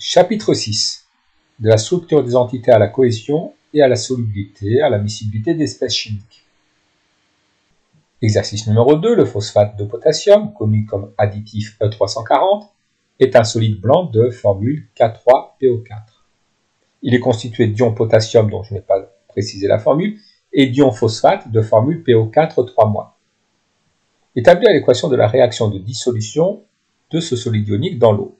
Chapitre 6. De la structure des entités à la cohésion et à la solubilité, à la miscibilité d'espèces chimiques. Exercice numéro 2. Le phosphate de potassium, connu comme additif E340, est un solide blanc de formule K3PO4. Il est constitué d'ions potassium, dont je n'ai pas précisé la formule, et d'ions phosphate de formule PO4 3-. Établir l'équation de la réaction de dissolution de ce solide ionique dans l'eau.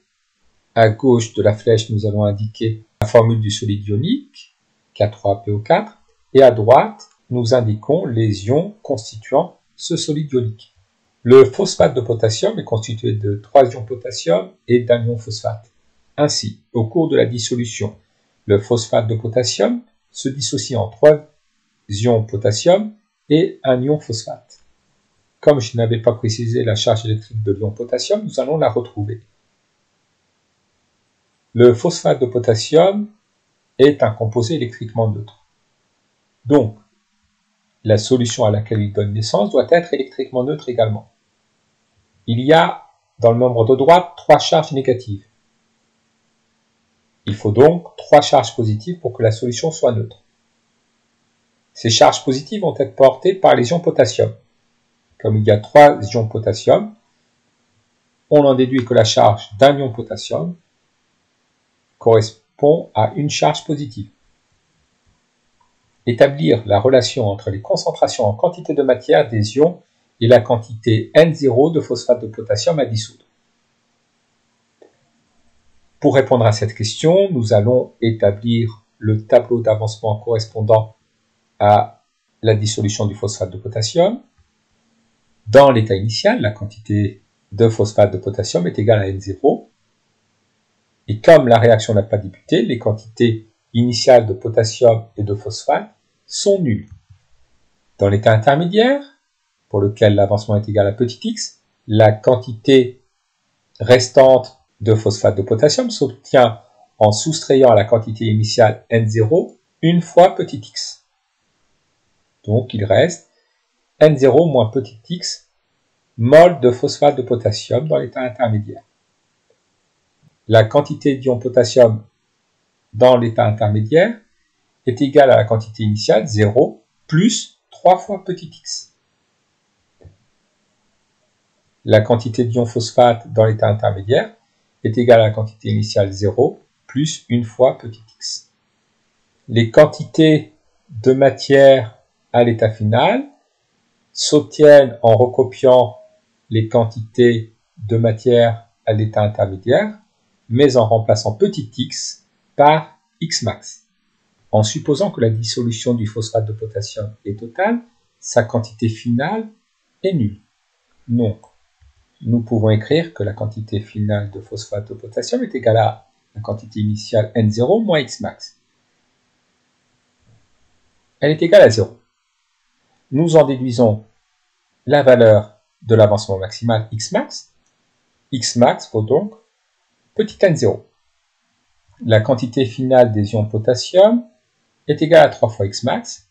À gauche de la flèche, nous allons indiquer la formule du solide ionique, K3PO4, et à droite, nous indiquons les ions constituant ce solide ionique. Le phosphate de potassium est constitué de 3 ions potassium et d'un ion phosphate. Ainsi, au cours de la dissolution, le phosphate de potassium se dissocie en 3 ions potassium et un ion phosphate. Comme je n'avais pas précisé la charge électrique de l'ion potassium, nous allons la retrouver. Le phosphate de potassium est un composé électriquement neutre. Donc, la solution à laquelle il donne naissance doit être électriquement neutre également. Il y a, dans le membre de droite, 3 charges négatives. Il faut donc 3 charges positives pour que la solution soit neutre. Ces charges positives vont être portées par les ions potassium. Comme il y a 3 ions potassium, on en déduit que la charge d'un ion potassium correspond à une charge positive. Établir la relation entre les concentrations en quantité de matière des ions et la quantité N0 de phosphate de potassium à dissoudre. Pour répondre à cette question, nous allons établir le tableau d'avancement correspondant à la dissolution du phosphate de potassium. Dans l'état initial, la quantité de phosphate de potassium est égale à N0. Et comme la réaction n'a pas débuté, les quantités initiales de potassium et de phosphate sont nulles. Dans l'état intermédiaire, pour lequel l'avancement est égal à petit x, la quantité restante de phosphate de potassium s'obtient en soustrayant à la quantité initiale N0 une fois petit x. Donc il reste N0 moins petit x mol de phosphate de potassium dans l'état intermédiaire. La quantité d'ion potassium dans l'état intermédiaire est égale à la quantité initiale 0 plus 3 fois petit x. La quantité d'ion phosphate dans l'état intermédiaire est égale à la quantité initiale 0 plus 1 fois petit x. Les quantités de matière à l'état final s'obtiennent en recopiant les quantités de matière à l'état intermédiaire, mais en remplaçant petit x par x max. En supposant que la dissolution du phosphate de potassium est totale, sa quantité finale est nulle. Donc, nous pouvons écrire que la quantité finale de phosphate de potassium est égale à la quantité initiale N0 moins x max. Elle est égale à 0. Nous en déduisons la valeur de l'avancement maximal x max. X max vaut donc petit n0. La quantité finale des ions potassium est égale à 3 fois x max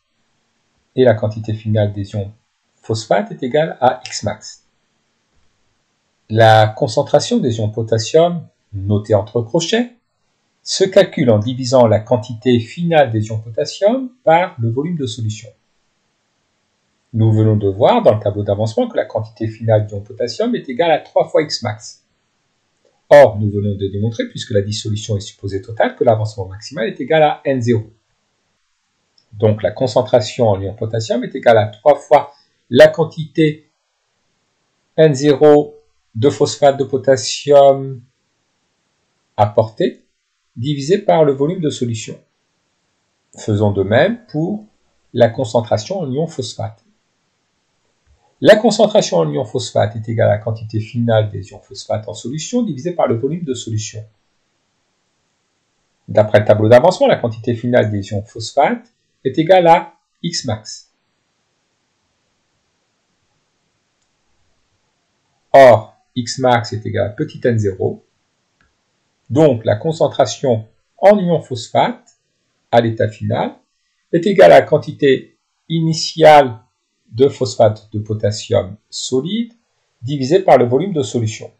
et la quantité finale des ions phosphate est égale à x max. La concentration des ions potassium, notée entre crochets, se calcule en divisant la quantité finale des ions potassium par le volume de solution. Nous venons de voir dans le tableau d'avancement que la quantité finale d'ion potassium est égale à 3 fois x max. Or, nous venons de démontrer, puisque la dissolution est supposée totale, que l'avancement maximal est égal à N0. Donc la concentration en ion potassium est égale à 3 fois la quantité N0 de phosphate de potassium apporté, divisé par le volume de solution. Faisons de même pour la concentration en ion phosphate. La concentration en ion phosphate est égale à la quantité finale des ions phosphate en solution divisé par le volume de solution. D'après le tableau d'avancement, la quantité finale des ions phosphate est égale à x max. Or, x max est égal à petit n0. Donc, la concentration en ion phosphate à l'état final est égale à la quantité initiale de phosphate de potassium solide divisé par le volume de solution.